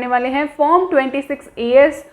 करने वाले हैं। फॉर्म 26AS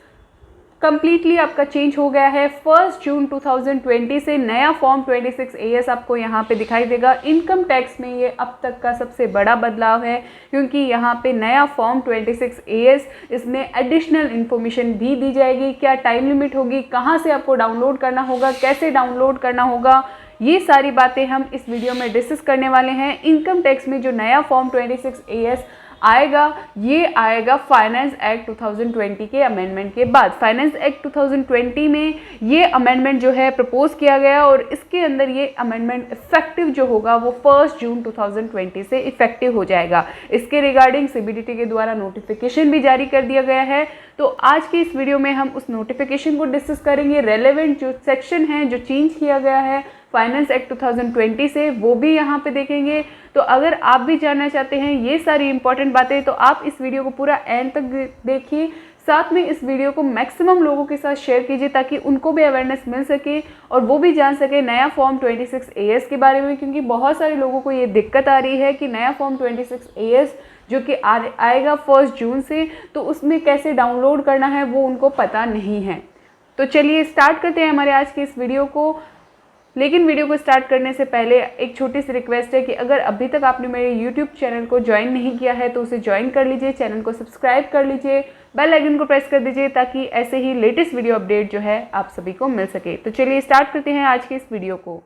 कम्प्लीटली आपका चेंज हो गया है। 1 जून 2020 से नया फॉर्म 26AS आपको यहाँ पे दिखाई देगा। इनकम टैक्स में ये अब तक का सबसे बड़ा बदलाव है, क्योंकि यहाँ पे नया फॉर्म 26AS, इसमें एडिशनल इन्फॉर्मेशन भी दी जाएगी। क्या टाइम लिमिट होगी, कहाँ से आपको डाउनलोड करना होगा, कैसे डाउनलोड करना होगा, ये सारी बातें हम इस वीडियो में डिस्कस करने वाले हैं। इनकम टैक्स में जो नया फॉर्म 26AS आएगा, ये आएगा फाइनेंस एक्ट 2020 के अमेंडमेंट के बाद। फाइनेंस एक्ट 2020 में ये अमेंडमेंट जो है प्रपोज किया गया और इसके अंदर ये अमेंडमेंट इफेक्टिव जो होगा वो 1 जून 2020 से इफेक्टिव हो जाएगा। इसके रिगार्डिंग CBDT के द्वारा नोटिफिकेशन भी जारी कर दिया गया है। तो आज की इस वीडियो में हम उस नोटिफिकेशन को डिस्कस करेंगे। रेलेवेंट जो सेक्शन है जो चेंज किया गया है फाइनेंस एक्ट 2020 से, वो भी यहाँ पे देखेंगे। तो अगर आप भी जानना चाहते हैं ये सारी इंपॉर्टेंट बातें, तो आप इस वीडियो को पूरा एंड तक देखिए। साथ में इस वीडियो को मैक्सिमम लोगों के साथ शेयर कीजिए ताकि उनको भी अवेयरनेस मिल सके और वो भी जान सके नया फॉर्म 26AS के बारे में, क्योंकि बहुत सारे लोगों को ये दिक्कत आ रही है कि नया फॉर्म 26AS जो कि आएगा 1 जून से, तो उसमें कैसे डाउनलोड करना है वो उनको पता नहीं है। तो चलिए स्टार्ट करते हैं हमारे आज के इस वीडियो को। लेकिन वीडियो को स्टार्ट करने से पहले एक छोटी सी रिक्वेस्ट है कि अगर अभी तक आपने मेरे YouTube चैनल को ज्वाइन नहीं किया है तो उसे ज्वाइन कर लीजिए, चैनल को सब्सक्राइब कर लीजिए, बेल आइकन को प्रेस कर दीजिए ताकि ऐसे ही लेटेस्ट वीडियो अपडेट जो है आप सभी को मिल सके। तो चलिए स्टार्ट करते हैं आज के इस वीडियो को।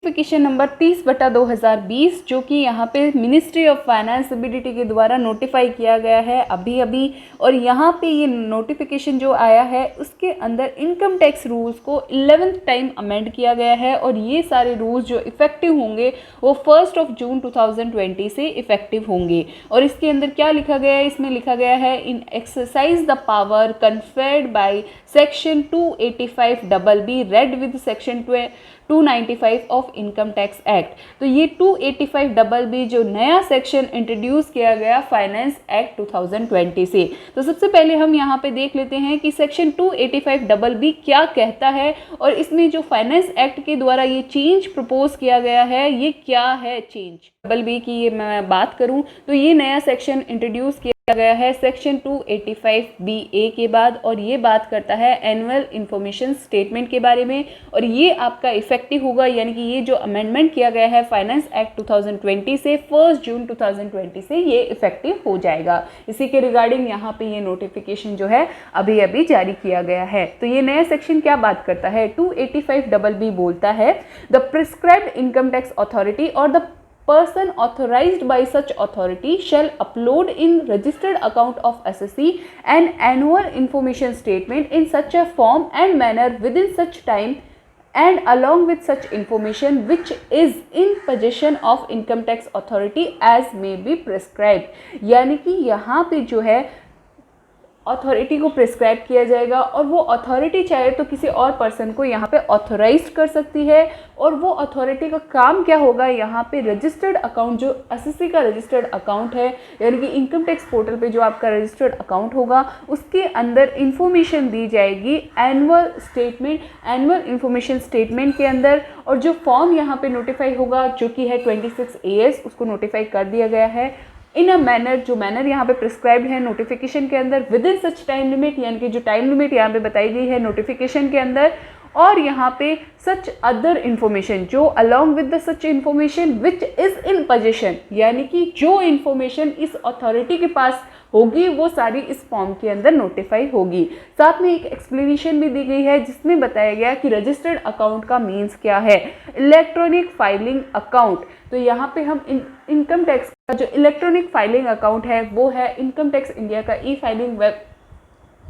नोटिफिकेशन नंबर 30/2020 जो कि यहाँ पे मिनिस्ट्री ऑफ फाइनेंस CBDT के द्वारा नोटिफाई किया गया है अभी, और यहाँ पे ये नोटिफिकेशन जो आया है उसके अंदर इनकम टैक्स रूल्स को 11th टाइम अमेंड किया गया है और ये सारे रूल्स जो इफेक्टिव होंगे वो 1 जून 2020 से इफेक्टिव होंगे। और इसके अंदर क्या लिखा गया है, इसमें लिखा गया है in exercise the power conferred by section 285BB read with section 295 of income tax act. तो ये 285BB जो नया सेक्शन इंट्रोड्यूस किया गया फाइनेंस एक्ट 2020 से। तो सबसे पहले हम यहाँ पे देख लेते हैं कि सेक्शन 285BB क्या कहता है और इसमें जो फाइनेंस एक्ट के द्वारा ये चेंज प्रपोज किया गया है ये क्या है चेंज। BB की ये मैं बात करूँ तो ये नया सेक्शन इंट्रोड्यूस किया गया है सेक्शन 285BA के बाद, और ये बात करता है एनुअल इंफॉर्मेशन स्टेटमेंट के बारे में, और ये आपका इफेक्टिव होगा, यानी कि ये जो अमेंडमेंट किया गया है फाइनेंस एक्ट 2020 से 1 जून 2020 से ये इफेक्टिव हो जाएगा। इसी के रिगार्डिंग यहाँ पे ये नोटिफिकेशन जो है अभी जारी किया गया है। तो ये नया सेक्शन क्या बात करता है, 285BB बोलता है the prescribed income tax authority और the person authorized by such authority shall upload in registered account of assessee an annual information statement in such a form and manner within such time and along with such information which is in possession of income tax authority as may be prescribed। यानी कि यहाँ पे जो है authority को prescribe किया जाएगा और वो अथॉरिटी चाहे तो किसी और पर्सन को यहाँ पे ऑथोराइज कर सकती है। और वो अथॉरिटी का काम क्या होगा, यहाँ पे रजिस्टर्ड अकाउंट जो एसएससी का रजिस्टर्ड अकाउंट है, यानी कि इनकम टैक्स पोर्टल पे जो आपका रजिस्टर्ड अकाउंट होगा उसके अंदर इंफॉर्मेशन दी जाएगी एनुअल इंफॉर्मेशन स्टेटमेंट के अंदर। और जो फॉर्म यहाँ पे नोटिफाई होगा जो कि है 26AS, उसको नोटिफाई कर दिया गया है इन अ मैनर, जो मैनर यहाँ पे प्रिस्क्राइब्ड है नोटिफिकेशन के अंदर with in such time limit, यानी कि जो टाइम लिमिट यहाँ पे बताई गई है नोटिफिकेशन के अंदर, और यहाँ पे सच अदर इन्फॉर्मेशन जो along with the such information which is in position, यानी कि जो इन्फॉर्मेशन इस अथॉरिटी के पास होगी वो सारी इस फॉर्म के अंदर नोटिफाई होगी। साथ में एक एक्सप्लेनेशन भी दी गई है जिसमें बताया गया कि रजिस्टर्ड अकाउंट का मीन्स क्या है, इलेक्ट्रॉनिक फाइलिंग अकाउंट। तो यहाँ पे हम इनकम टैक्स का जो इलेक्ट्रॉनिक फाइलिंग अकाउंट है वो है इनकम टैक्स इंडिया का ई-फाइलिंग वेब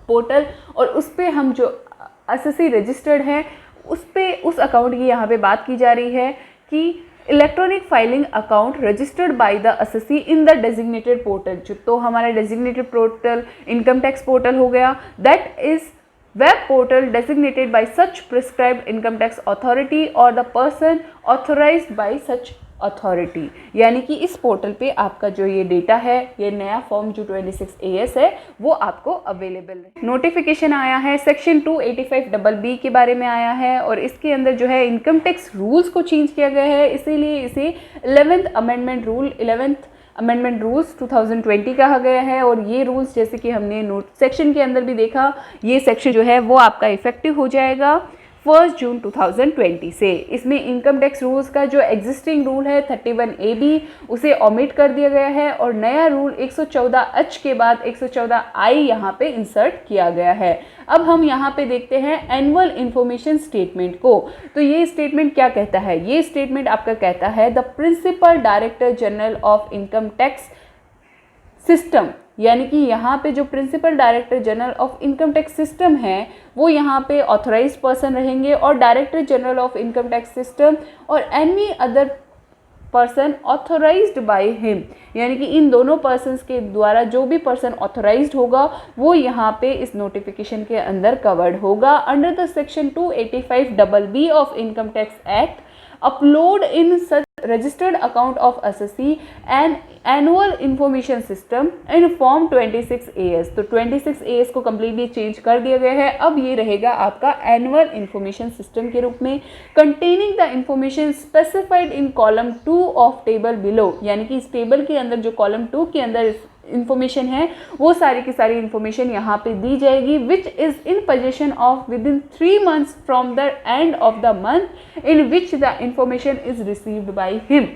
पोर्टल, और उस पर हम जो एसएससी रजिस्टर्ड है उस अकाउंट की यहाँ पे बात की जा रही है कि electronic filing account registered by the SSC in the designated portal. जो तो हमारा designated portal income tax portal हो गया, that is web portal designated by such prescribed income tax authority और the person authorised by such authority. यानी कि इस portal पे आपका जो ये डेटा है, ये नया फॉर्म जो 26AS है वो आपको अवेलेबल है। नोटिफिकेशन आया है सेक्शन 285BB के बारे में आया है, और इसके अंदर जो है इनकम टैक्स रूल्स को चेंज किया गया है, इसीलिए इसे 11th amendment rule 11th amendment rules 2020 कहा गया है। और ये रूल्स जैसे कि हमने नोट सेक्शन के अंदर भी देखा, ये सेक्शन जो है वो आपका इफेक्टिव हो जाएगा 1 जून 2020 से। इसमें इनकम टैक्स रूल्स का जो एग्जिस्टिंग रूल है 31AB उसे ओमिट कर दिया गया है और नया रूल 114H के बाद 114I यहाँ पे इंसर्ट किया गया है। अब हम यहाँ पे देखते हैं एनुअल इंफॉर्मेशन स्टेटमेंट को। तो ये स्टेटमेंट क्या कहता है? ये स्टेटमेंट आपका कहता है the principal director general of income tax system, यानी कि यहाँ पे जो principal director general of income tax system है वो यहाँ पे ऑथराइज्ड पर्सन रहेंगे और director general of income tax system और any other person authorised by him, यानी कि इन दोनों पर्सन्स के द्वारा जो भी पर्सन ऑथराइज्ड होगा वो यहाँ पे इस नोटिफिकेशन के अंदर कवर्ड होगा। Under the section 285BB of income tax act upload in such registered account of assessee and annual information system in form 26AS। तो 26AS को कम्प्लीटली चेंज कर दिया गया है। अब ये रहेगा आपका एनुअल इंफॉर्मेशन सिस्टम के रूप में containing the information specified in column 2 of table below, यानी कि इस टेबल के अंदर जो कॉलम 2 के अंदर इंफॉर्मेशन है वो सारी की सारी इंफॉर्मेशन यहाँ पे दी जाएगी which is in position of with in 3 months from the end of the month in which the information is received by him.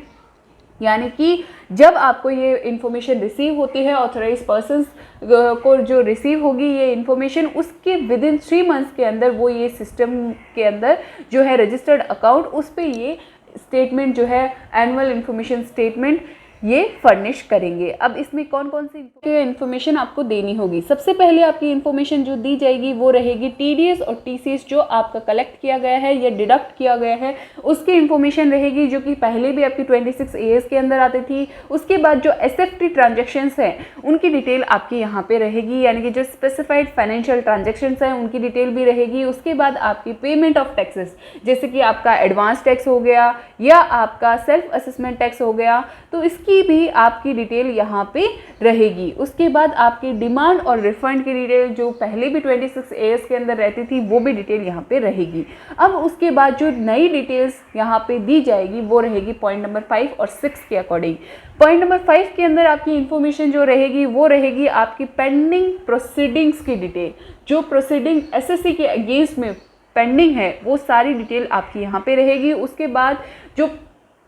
यानी कि जब आपको ये इन्फॉर्मेशन रिसीव होती है ऑथराइज पर्सन्स को जो रिसीव होगी ये इन्फॉर्मेशन, उसके विद इन 3 months के अंदर वो ये सिस्टम के अंदर जो है रजिस्टर्ड अकाउंट उस पर ये स्टेटमेंट जो है एनुअल इंफॉर्मेशन स्टेटमेंट ये फर्निश करेंगे। अब इसमें कौन कौन सी इन्फॉर्मेशन आपको देनी होगी? सबसे पहले आपकी इन्फॉर्मेशन जो दी जाएगी वो रहेगी TDS और TCS जो आपका कलेक्ट किया गया है या डिडक्ट किया गया है उसकी इन्फॉर्मेशन रहेगी, जो कि पहले भी आपकी 26AS के अंदर आती थी। उसके बाद जो SFT ट्रांजेक्शन्स हैं उनकी डिटेल आपकी यहाँ पे रहेगी, यानी कि जो स्पेसिफाइड फाइनेंशियल ट्रांजेक्शन्स हैं उनकी डिटेल भी रहेगी। उसके बाद आपकी पेमेंट ऑफ टैक्सेस, जैसे कि आपका एडवांस टैक्स हो गया या आपका सेल्फ असेसमेंट टैक्स हो गया, तो इसकी भी आपकी डिटेल यहाँ पे रहेगी। उसके बाद आपकी डिमांड और रिफंड की डिटेल जो पहले भी 26AS के अंदर रहती थी वो भी डिटेल यहाँ पे रहेगी। अब उसके बाद जो नई डिटेल्स यहाँ पे दी जाएगी वो रहेगी पॉइंट नंबर 5 और 6 के अकॉर्डिंग। पॉइंट नंबर 5 के अंदर आपकी इंफॉर्मेशन जो रहेगी वो रहेगी आपकी पेंडिंग प्रोसीडिंग्स की डिटेल, जो प्रोसीडिंग SSC के अगेंस्ट में पेंडिंग है वो सारी डिटेल आपकी यहाँ पे रहेगी। उसके बाद जो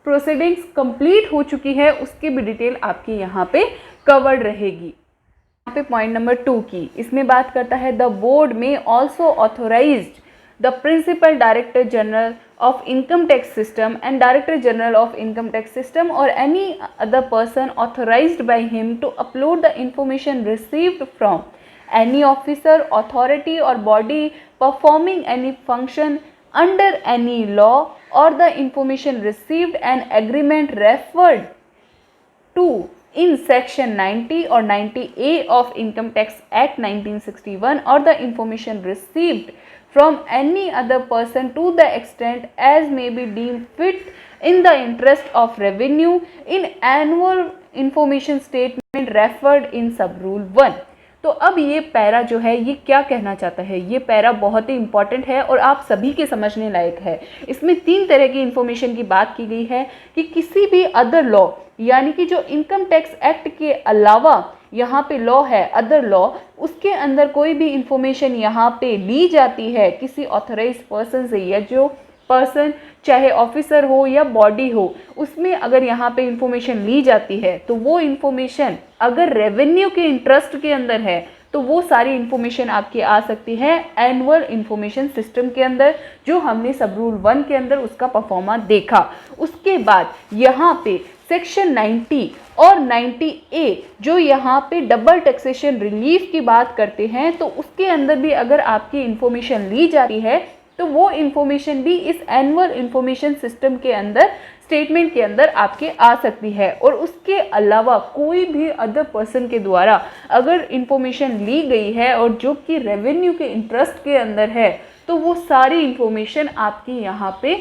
प्रोसीडिंग्स कंप्लीट हो चुकी है उसकी भी डिटेल आपकी यहाँ पे कवर्ड रहेगी। यहाँ पे पॉइंट नंबर 2 की इसमें बात करता है द बोर्ड में also authorised the principal director general of income tax system and director general of income tax system or any other person authorized by him to upload the information received from any officer, authority or body performing any function under any law or the information received and agreement referred to in section 90 or 90A of Income Tax Act 1961 or the information received from any other person to the extent as may be deemed fit in the interest of revenue in annual information statement referred in sub rule 1। तो अब ये para जो है ये क्या कहना चाहता है? ये पैरा बहुत ही इंपॉर्टेंट है और आप सभी के समझने लायक है। इसमें 3 तरह की इंफॉर्मेशन की बात की गई है कि किसी भी अदर लॉ, यानी कि जो इनकम टैक्स एक्ट के अलावा यहाँ पे लॉ है अदर लॉ, उसके अंदर कोई भी इंफॉर्मेशन यहाँ पे ली जाती है किसी ऑथराइज पर्सन से, या जो पर्सन चाहे ऑफिसर हो या बॉडी हो, उसमें अगर यहाँ पे इंफॉर्मेशन ली जाती है तो वो इंफॉर्मेशन अगर रेवेन्यू के इंटरेस्ट के अंदर है तो वो सारी इंफॉर्मेशन आपकी आ सकती है एनुअल इंफॉर्मेशन सिस्टम के अंदर, जो हमने सब रूल 1 के अंदर उसका परफॉर्मा देखा। उसके बाद यहाँ पे सेक्शन 90 और 90A जो यहाँ पे डबल टैक्सेशन रिलीफ की बात करते हैं, तो उसके अंदर भी अगर आपकी इंफॉर्मेशन ली जाती है तो वो इंफॉर्मेशन भी इस एनुअल इंफॉर्मेशन सिस्टम के अंदर स्टेटमेंट के अंदर आपके आ सकती है। और उसके अलावा कोई भी अदर पर्सन के द्वारा अगर इंफॉर्मेशन ली गई है और जो कि रेवेन्यू के इंटरेस्ट के अंदर है तो वो सारी इंफॉर्मेशन आपकी यहाँ पे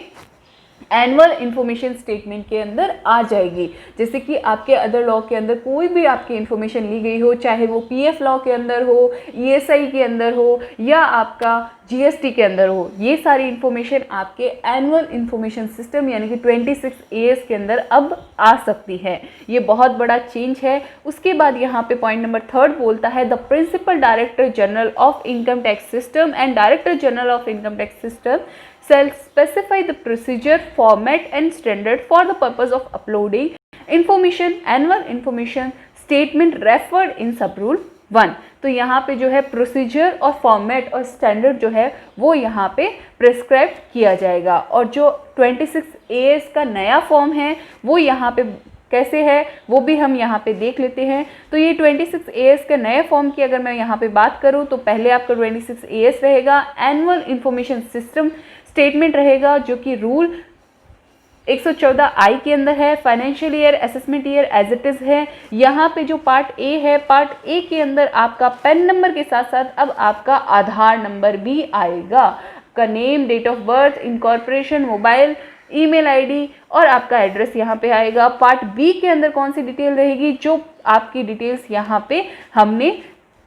एनुअल इंफॉर्मेशन स्टेटमेंट के अंदर आ जाएगी। जैसे कि आपके अदर लॉ के अंदर कोई भी आपकी इन्फॉर्मेशन ली गई हो, चाहे वो पीएफ लॉ के अंदर हो, ईएसआई के अंदर हो या आपका जीएसटी के अंदर हो, ये सारी इन्फॉर्मेशन आपके एनुअल इंफॉर्मेशन सिस्टम यानी कि 26 AS के अंदर अब आ सकती है। ये बहुत बड़ा चेंज है। उसके बाद यहाँ पे पॉइंट नंबर 3 बोलता है the principal director general of income tax system and director general of income tax system shall specify the procedure, format and standard for the purpose of uploading information, annual information statement referred in sub rule 1। तो यहाँ पे जो है procedure और format और standard जो है वो यहाँ पे प्रिस्क्राइब किया जाएगा। और जो 26 AS का नया फॉर्म है वो यहाँ पे कैसे है वो भी हम यहाँ पे देख लेते हैं। तो ये 26 AS के नए फॉर्म की अगर मैं यहाँ पे बात करूँ तो पहले आपका 26 AS रहेगा, एनुअल इंफॉर्मेशन सिस्टम स्टेटमेंट रहेगा जो कि रूल 114I के अंदर है, financial year assessment year as it is है। यहाँ पे जो पार्ट ए है, पार्ट ए के अंदर आपका पैन नंबर के साथ साथ अब आपका आधार नंबर भी आएगा, का name, date of birth, incorporation, mobile, email ID और आपका एड्रेस यहाँ पे आएगा। पार्ट बी के अंदर कौन सी डिटेल रहेगी, जो आपकी डिटेल्स यहाँ पे हमने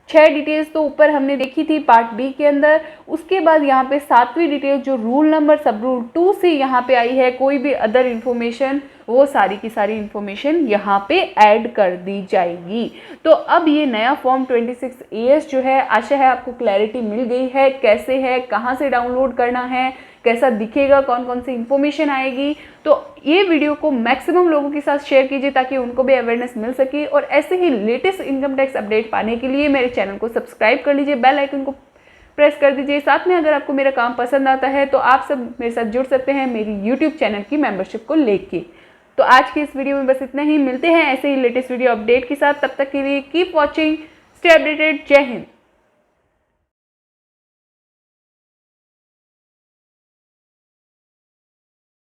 6 डिटेल्स तो ऊपर हमने देखी थी पार्ट बी के अंदर। उसके बाद यहाँ पे 7वीं डिटेल जो रूल नंबर सब रूल 2 से यहाँ पे आई है, कोई भी अदर इन्फॉर्मेशन, वो सारी की सारी इन्फॉर्मेशन यहाँ पे ऐड कर दी जाएगी। तो अब ये नया फॉर्म 26 AS जो है, आशा है आपको क्लैरिटी मिल गई है, कैसे है, कहाँ से डाउनलोड करना है, कैसा दिखेगा, कौन कौन सी इन्फॉर्मेशन आएगी। तो ये वीडियो को मैक्सिमम लोगों के साथ शेयर कीजिए ताकि उनको भी अवेयरनेस मिल सके। और ऐसे ही लेटेस्ट इनकम टैक्स अपडेट पाने के लिए मेरे चैनल को सब्सक्राइब कर लीजिए, बेल आइकन को प्रेस कर दीजिए। साथ में अगर आपको मेरा काम पसंद आता है तो आप सब मेरे साथ जुड़ सकते हैं मेरी यूट्यूब चैनल की मेंबरशिप को लेके। तो आज की इस वीडियो में बस इतना ही, मिलते हैं ऐसे ही लेटेस्ट वीडियो अपडेट के साथ। तब तक के लिए कीप वॉचिंग, स्टे अपडेटेड। जय हिंद।